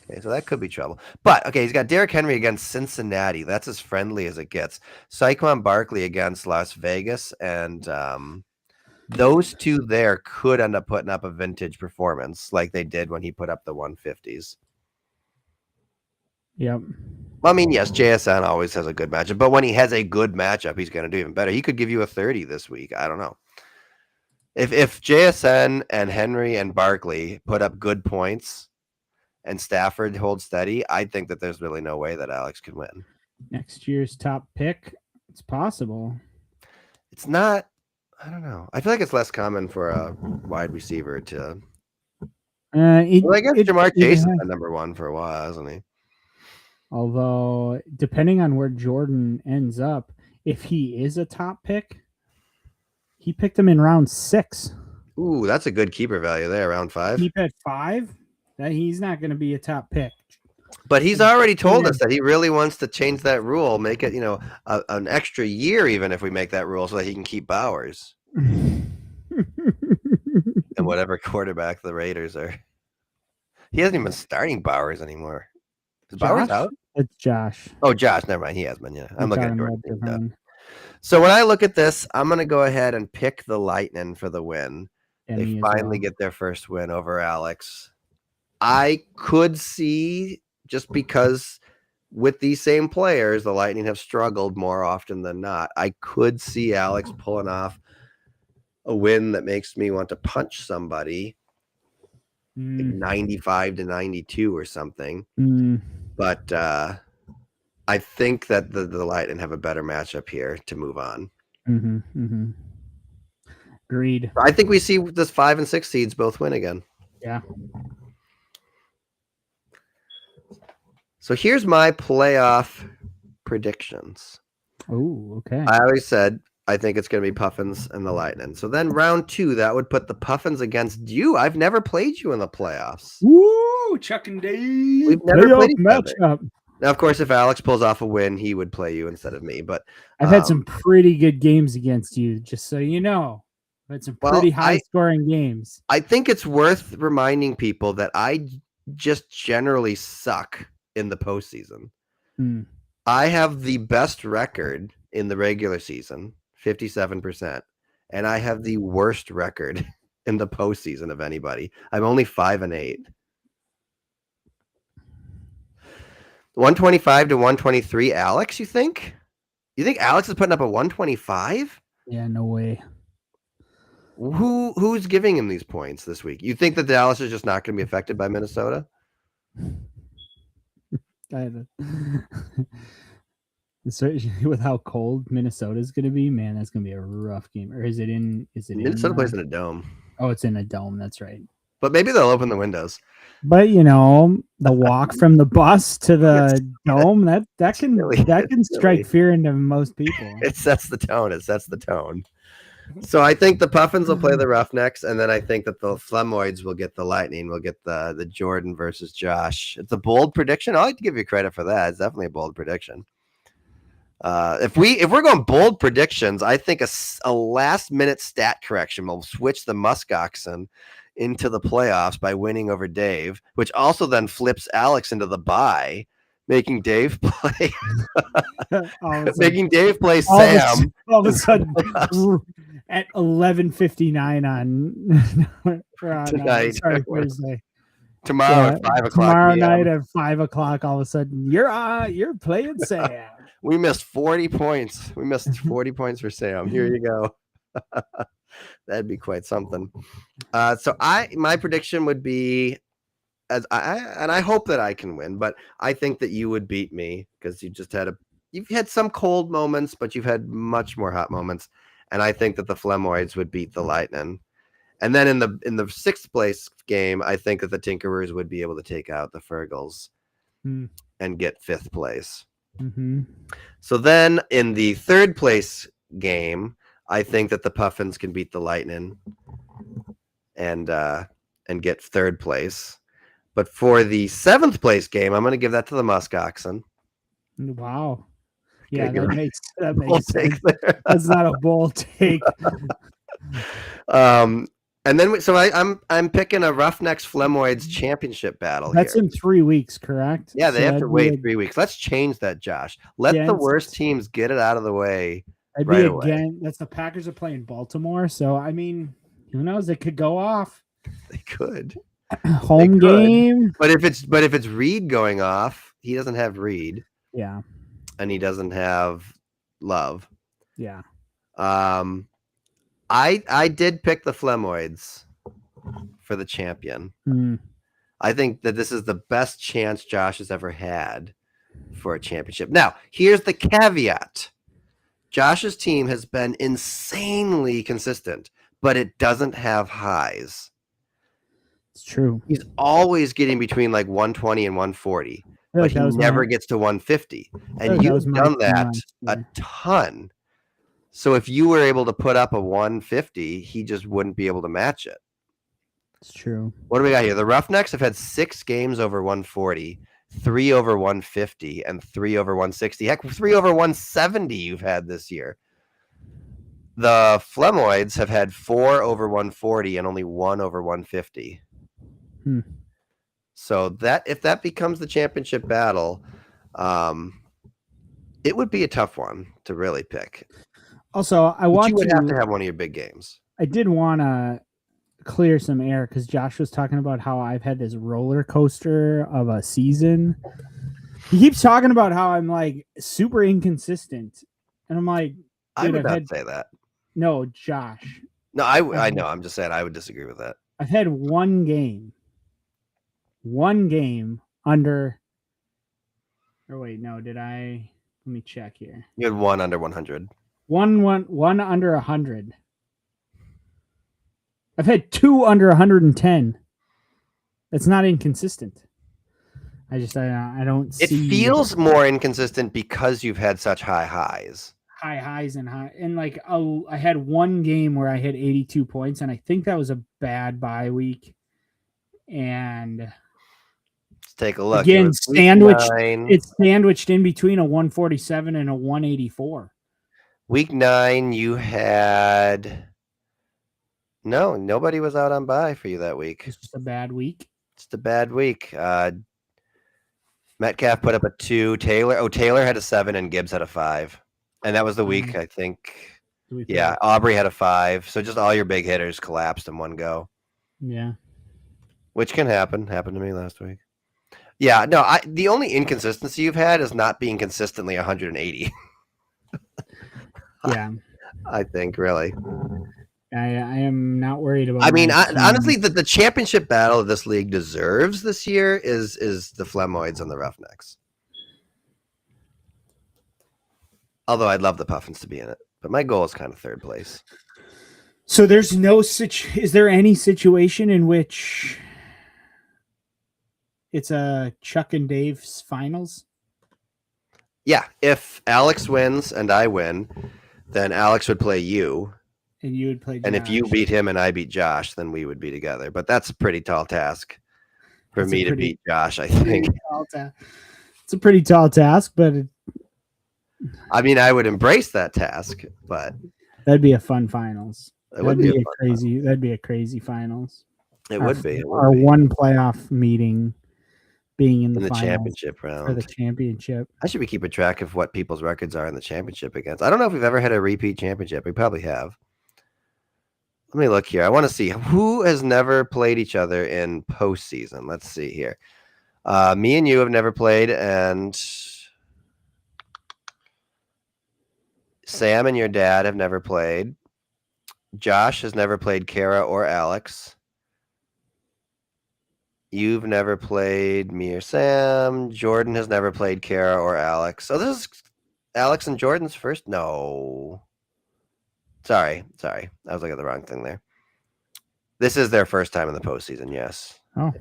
Okay, so that could be trouble. But, okay, he's got Derrick Henry against Cincinnati. That's as friendly as it gets. Saquon Barkley against Las Vegas. And those two there could end up putting up a vintage performance like they did when he put up the 150s. Yep. Well, I mean, yes, JSN always has a good matchup. But when he has a good matchup, he's going to do even better. He could give you a 30 this week. I don't know. If JSN and Henry and Barkley put up good points and Stafford holds steady, I think that there's really no way that Alex can win. Next year's top pick, it's possible. It's not, I don't know. I feel like it's less common for a wide receiver to. I guess Jamar Chase has been number 1 for a while, hasn't he? Although, depending on where Jordan ends up, if he is a top pick, he picked him in round 6. Ooh, that's a good keeper value there, round 5. Keep at 5? That he's not going to be a top pick. But he's already told us that he really wants to change that rule, make it, an extra year even if we make that rule so that he can keep Bowers. And whatever quarterback the Raiders are. He hasn't even been starting Bowers anymore. Is Bowers out? It's Josh. Oh, Josh. Never mind. He has been, yeah. I'm looking at Jordan. So So when I look at this, I'm going to go ahead and pick the Lightning for the win. They finally get their first win over Alex. I could see, just because with these same players, the Lightning have struggled more often than not. I could see Alex pulling off a win that makes me want to punch somebody, like 95-92 or something. But I think that the Lightning have a better matchup here to move on. Agreed. I think we see this 5 and 6 seeds both win again. Yeah. So here's my playoff predictions. Oh, okay. I always said I think it's going to be Puffins and the Lightning. So then round 2, that would put the Puffins against you. I've never played you in the playoffs. Woo! Chuck and Dave. We've never played each other. matchup. Now, of course, if Alex pulls off a win, he would play you instead of me. But I've had some pretty good games against you, just so you know. I've had some pretty high-scoring games. I think it's worth reminding people that I just generally suck in the postseason. I have the best record in the regular season, 57%, and I have the worst record in the postseason of anybody. I'm only 5-8. 125 to 123, Alex, you think? You think Alex is putting up a 125? Yeah, no way. Who's giving him these points this week? You think that Dallas is just not going to be affected by Minnesota? Especially with how cold Minnesota is going to be, man, that's going to be a rough game. Or is it in? Minnesota plays in a dome. Oh, it's in a dome. That's right. But maybe they'll open the windows. But the walk from the bus to the dome that can strike fear into most people. It sets the tone. So I think the Puffins will play the Roughnecks, and then I think that the Flemoids will get the Lightning. We'll get the Jordan versus Josh. It's a bold prediction. I like to give you credit for that. It's definitely a bold prediction. If we're going bold predictions, I think a last minute stat correction will switch the Muskoxen into the playoffs by winning over Dave, which also then flips Alex into the bye, making Dave play Sam. All of a sudden at 11:59 tonight. Thursday. Tomorrow at 5 o'clock. Tomorrow PM. night at 5 o'clock, all of a sudden you're playing Sam. We missed 40 points. We missed 40 points for Sam. Here you go. That'd be quite something. So my prediction would be, I hope that I can win, but I think that you would beat me because you've had some cold moments, but you've had much more hot moments, and I think that the Flemoids would beat the Lightning. And then in the 6th place game, I think that the Tinkerers would be able to take out the Fergals and get 5th place. Mm-hmm. So then in the 3rd place game, I think that the Puffins can beat the Lightning. and get third place. But for the 7th place game, I'm going to give that to the Muskoxen. Wow. Yeah, Gotta that Bold makes take sense. there. That's not a bold take. And then I'm picking a Roughnecks Flemoids championship battle That's here. in 3 weeks, correct? Yeah, they So have to that'd wait be 3 weeks. Let's change that, Josh. Let the against- worst teams get it out of the way That'd right be away. again. That's the Packers are playing Baltimore, so I mean, who knows? It could go off. They could. Home They could. game. But if it's Reed going off, he doesn't have Reed. Yeah. And he doesn't have Love. Yeah. I did pick the Flemoids for the champion. Mm. I think that this is the best chance Josh has ever had for a championship. Now, here's the caveat. Josh's team has been insanely consistent, but it doesn't have highs. It's true. He's always getting between like 120 and 140, but like he that was never my- gets to 150. like And that you've was my done team that last a year. ton. So if you were able to put up a 150, he just wouldn't be able to match it. It's true. What do we got here? The Roughnecks have had 6 games over 140, 3 over 150, and 3 over 160. Heck, 3 over 170 you've had this year. The Flemoids have had 4 over 140 and only 1 over 150. So that if that becomes the championship battle, it would be a tough one to really pick. Also, I But want you would to have to have one of your big games. I did want to clear some air because Josh was talking about how I've had this roller coaster of a season. He keeps talking about how I'm like super inconsistent, and I'm like, I would I've not had- say that. no, Josh. No, I know. I'm just saying I would disagree with that. I've had one game under. Or wait, no, did I? Let me check here. You had 1 under 100. One under 100. I've had 2 under 110. That's not inconsistent. I don't It see feels more inconsistent because you've had such high highs. high highs and high and like I had one game where I had 82 points, and I think that was a bad bye week. And Let's take a look. again, It was week sandwiched. 9. It's sandwiched in between a 147 and a 184. Week 9, you had nobody was out on bye for you that week. It's just a bad week. Just a bad week. Metcalf put up a 2. Taylor had a 7 and Gibbs had a 5. And that was the week, I think. Yeah, Aubrey had a 5. So just all your big hitters collapsed in one go. Yeah. Which can happen. Happened to me last week. Yeah, no, the only inconsistency you've had is not being consistently 180. Yeah. I think, really. I am not worried about. I mean, my team. honestly, the championship battle of this league deserves this year is the Flemoids and the Roughnecks. Although I'd love the Puffins to be in it, but my goal is kind of 3rd place. So there's no is there any situation in which it's a Chuck and Dave's finals? Yeah, if Alex wins and I win, then Alex would play you. And you would play Josh. And if you beat him and I beat Josh, then we would be together. But that's a pretty tall task for That's me to beat Josh, I think. It's a pretty tall task, but I mean, I would embrace that task, but that'd be a fun finals. it would be a fun crazy. That'd be a crazy finals. It would be. It would Our be. one playoff meeting being in the finals championship for round. the championship. I should be keeping track of what people's records are in the championship against. I don't know if we've ever had a repeat championship. We probably have. Let me look here. I want to see who has never played each other in postseason. Let's see here. Me and you have never played, and Sam and your dad have never played. Josh has never played Kara or Alex. You've never played me or Sam. Jordan has never played Kara or Alex. So this is Alex and Jordan's first? No. Sorry. I was looking at the wrong thing there. This is their first time in the postseason, yes. Oh.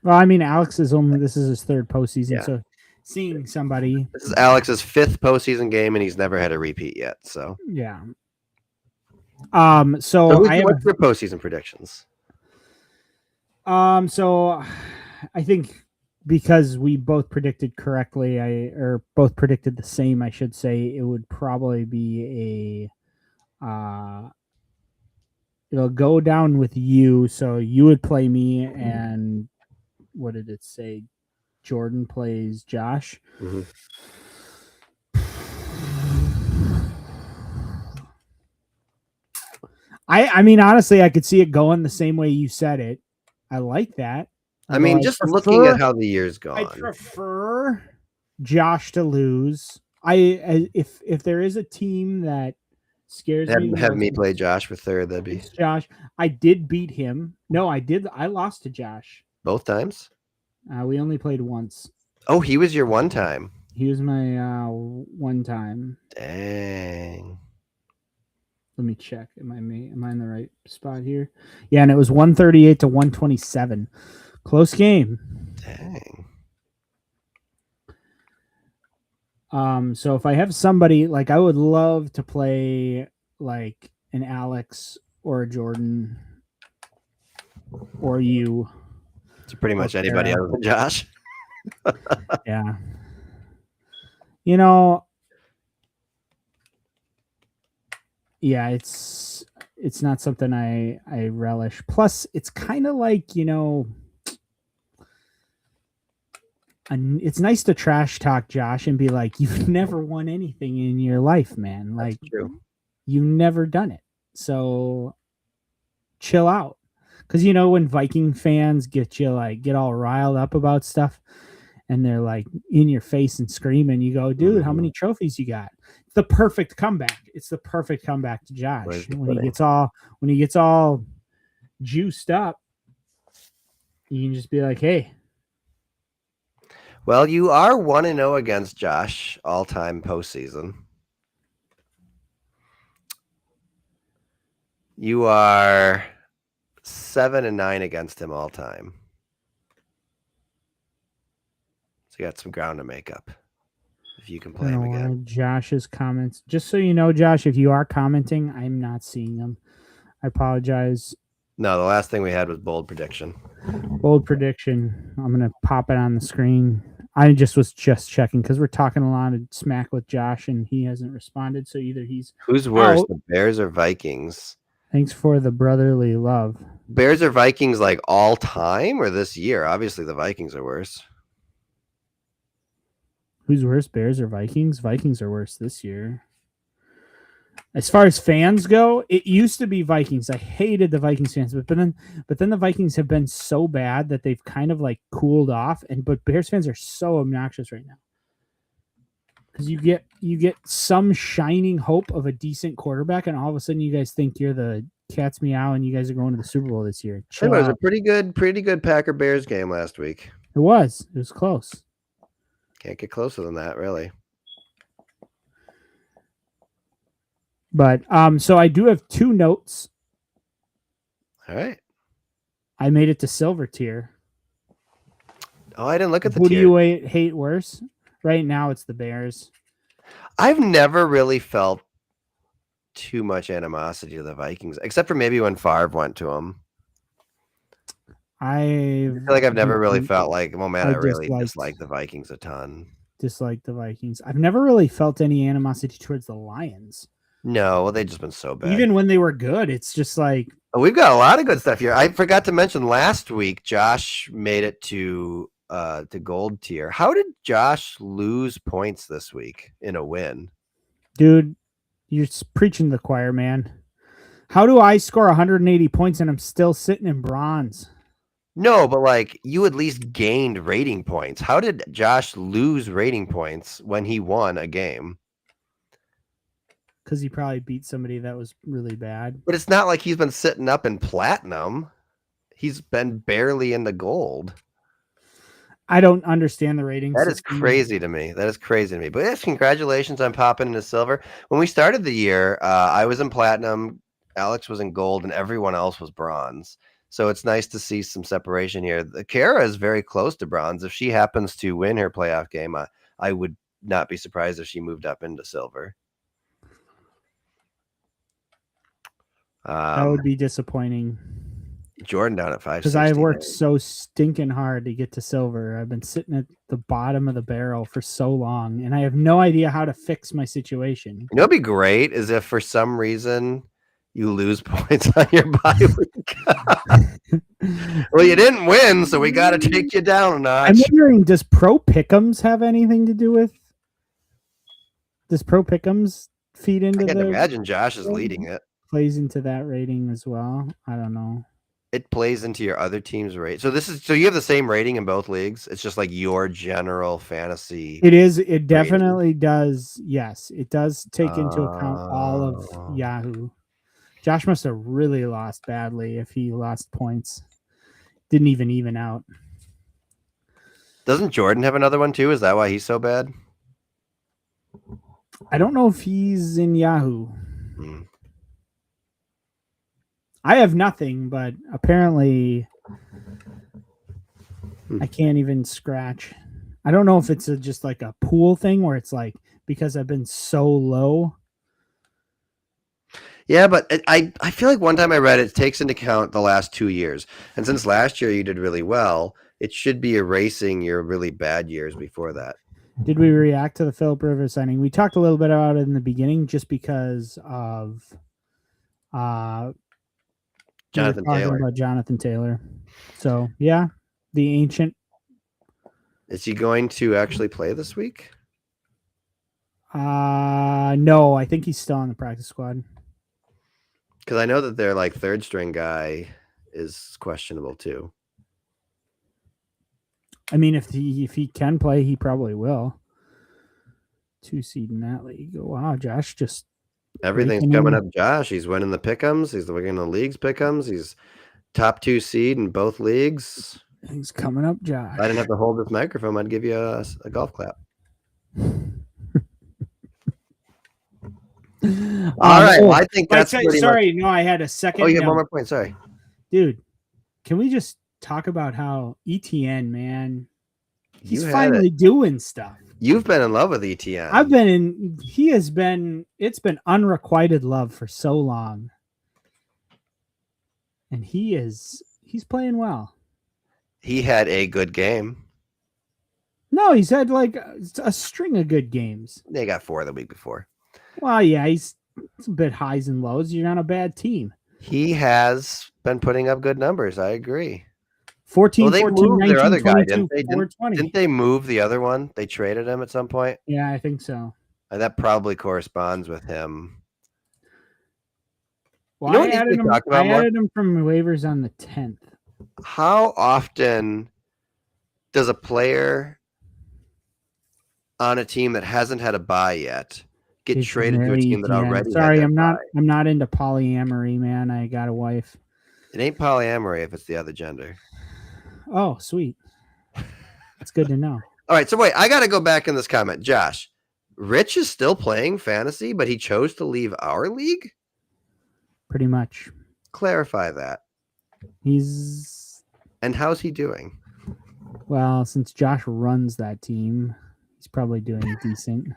Well, I mean, this is his 3rd postseason, Yeah. so seeing somebody. This is Alex's 5th postseason game, and he's never had a repeat yet. So Yeah. what's So your postseason predictions? So I think because we both predicted correctly, or both predicted the same, I should say, it would probably be it'll go down with you. So you would play me, and what did it say? Jordan plays Josh. Mm-hmm. I mean, honestly, I could see it going the same way you said it. I like that. I mean, just looking at how the year's gone. I prefer Josh to lose. If there is a team that scares me, have me play Josh for third. That'd be Josh. I did beat him. No, I did. I lost to Josh both times. We only played once. Oh, he was your one time. He was my one time. Dang. Let me check. Am I in the right spot here? Yeah, and it was 138 to 127. Close game. Dang. So if I have somebody, like, I would love to play like an Alex or a Jordan or you. It's pretty much anybody other than Josh. Yeah. You know, yeah, it's not something I relish. Plus, it's kind of like, you know, it's nice to trash talk Josh and be like, you've never won anything in your life, man. Like, true. You've never done it. So chill out. Because, you know, when Viking fans get all riled up about stuff and they're like in your face and screaming, you go, dude, how many trophies you got? It's the perfect comeback. It's the perfect comeback to Josh. When he gets all juiced up, you can just be like, hey. Well, you are 1-0 against Josh all-time postseason. You are 7-9 against him all time. So you got some ground to make up. If you can play him again. Josh's comments. Just so you know, Josh, if you are commenting, I'm not seeing them. I apologize. No, the last thing we had was bold prediction. Bold prediction. I'm gonna pop it on the screen. I was checking because we're talking a lot of smack with Josh and he hasn't responded. So either he's who's worse, the Bears or Vikings? Thanks for the brotherly love. Bears or Vikings, like all time or this year? Obviously, the Vikings are worse. Who's worse, Bears or Vikings? Vikings are worse this year. As far as fans go, it used to be Vikings. I hated the Vikings fans, but then the Vikings have been so bad that they've kind of like cooled off. But Bears fans are so obnoxious right now because you get some shining hope of a decent quarterback, and all of a sudden you guys think you're the cat's meow, and you guys are going to the Super Bowl this year. It was a pretty good Packer Bears game last week. It was close. Can't get closer than that, really. But so I do have 2 notes. All right. I made it to silver tier. Oh, I didn't look at the tier. Who do you hate worse? Right now it's the Bears. I've never really felt too much animosity to the Vikings, except for maybe when Favre went to them. I feel like I've never really felt like, oh man, I really dislike the Vikings a ton. Dislike the Vikings. I've never really felt any animosity towards the Lions. No, well, they've just been so bad. Even when they were good, it's just like... We've got a lot of good stuff here. I forgot to mention last week, Josh made it to gold tier. How did Josh lose points this week in a win? Dude, you're preaching to the choir, man. How do I score 180 points and I'm still sitting in bronze? No, but like you at least gained rating points. How did Josh lose rating points when he won a game? Because he probably beat somebody that was really bad. But it's not like he's been sitting up in platinum. He's been barely in the gold. I don't understand the ratings. That is crazy to me. But yes, congratulations on popping into silver. When we started the year, I was in platinum, Alex was in gold, and everyone else was bronze. So it's nice to see some separation here. Kara is very close to bronze. If she happens to win her playoff game, I would not be surprised if she moved up into silver. That would be disappointing. Jordan down at 5. Because I worked so stinking hard to get to silver. I've been sitting at the bottom of the barrel for so long, and I have no idea how to fix my situation. You know what'd be great is if for some reason you lose points on your bye week. Well, you didn't win, so we got to take you down a notch. I'm wondering, does Pro Pick'ems have anything to do with? Does Pro Pick'ems feed into I can imagine Josh is leading it. Plays into that rating as well. I don't know. It plays into your other team's rate. So you have the same rating in both leagues. It's just like your general fantasy. It is. It definitely does. Yes, it does take into account all of Yahoo. Josh must have really lost badly if he lost points. Didn't even out. Doesn't Jordan have another one too? Is that why he's so bad? I don't know if he's in Yahoo. I have nothing, but apparently I can't even scratch. I don't know if it's just like a pool thing where it's like because I've been so low. Yeah, but I feel like one time I read it takes into account the last 2 years. And since last year you did really well, it should be erasing your really bad years before that. Did we react to the Philip Rivers signing? We talked a little bit about it in the beginning just because of Jonathan Taylor. So, yeah, the ancient. Is he going to actually play this week? No, I think he's still on the practice squad. Because I know that their like third string guy is questionable too. I mean, if he can play, he probably will. 2 seed in that league. Wow, Josh just everything's coming up. Josh, he's winning the pick'ems. He's winning the league's pick'ems. He's top 2 seed in both leagues. He's coming up, Josh. If I didn't have to hold this microphone, I'd give you a golf clap. All right. Well, I think that's sorry. No, I had a second. Oh, you have one more point. Sorry, dude. Can we just talk about how ETN, man, he's finally doing stuff. You've been in love with ETN. I've been in. He has been. It's been unrequited love for so long, and he's playing well. He had a good game. No, he's had like a string of good games. They got 4 the week before. Well, yeah, it's a bit highs and lows. You're on a bad team. He has been putting up good numbers. I agree. 14, they 14, moved 19, their other 22, guy, didn't they move the other one? They traded him at some point? Yeah, I think so. And that probably corresponds with him. Well, I added him from waivers on the 10th. How often does a player on a team that hasn't had a bye yet get traded to a team that already? Sorry, I'm not into polyamory, man. I got a wife. It ain't polyamory if it's the other gender. Oh, sweet. That's good to know. All right, so wait, I got to go back in this comment. Josh, Rich is still playing fantasy, but he chose to leave our league? Pretty much. Clarify that. And how's he doing? Well, since Josh runs that team, he's probably doing decent.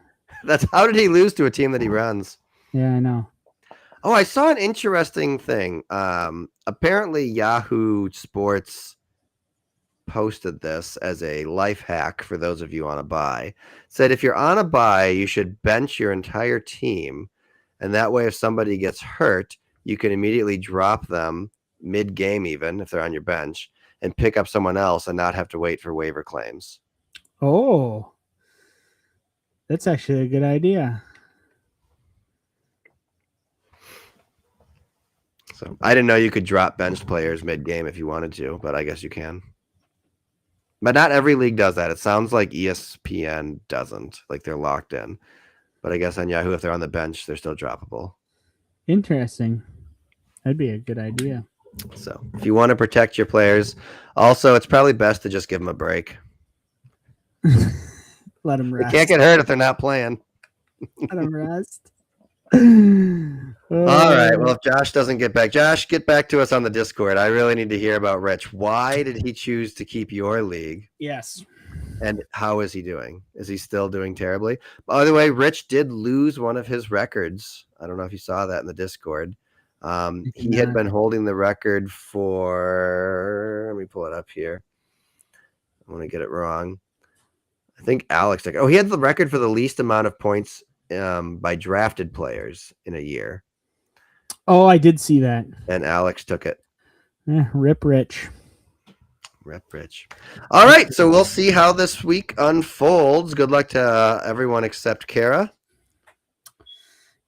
How did he lose to a team that he runs? Yeah, I know. Oh, I saw an interesting thing. Apparently Yahoo Sports posted this as a life hack for those of you on a bye. Said if you're on a bye, you should bench your entire team. And that way, if somebody gets hurt, you can immediately drop them mid-game, even if they're on your bench, and pick up someone else and not have to wait for waiver claims. Oh, that's actually a good idea. So I didn't know you could drop bench players mid-game if you wanted to, but I guess you can. But not every league does that. It sounds like ESPN doesn't, like they're locked in. But I guess on Yahoo, if they're on the bench, they're still droppable. Interesting. That'd be a good idea. So if you want to protect your players, also, it's probably best to just give them a break. Let them rest. They can't get hurt if they're not playing. Let them rest. All right. Well, if Josh doesn't get back, Josh, get back to us on the Discord. I really need to hear about Rich. Why did he choose to keep your league? Yes. And how is he doing? Is he still doing terribly? By the way, Rich did lose one of his records. I don't know if you saw that in the Discord. He had been holding the record for, let me pull it up here. I want to get it wrong. I think Alex took it. Oh, he had the record for the least amount of points by drafted players in a year. Oh, I did see that. And Alex took it. Rip Rich. Rip Rich. All right, so we'll see how this week unfolds. Good luck to everyone except Kara.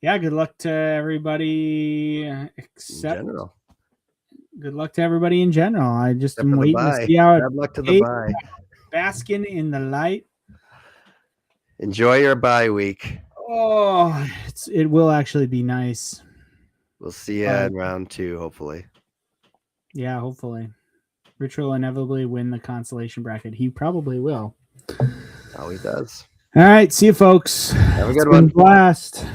Yeah, good luck to everybody except in general. Good luck to everybody in general. I just Except am waiting to see how Good luck to the bye. Basking in the light. Enjoy your bye week. Oh, it will actually be nice. We'll see you in round 2, hopefully. Yeah, hopefully. Rich will inevitably win the consolation bracket. He probably will. Oh, he does. All right. See you, folks. Have a good one. Blast.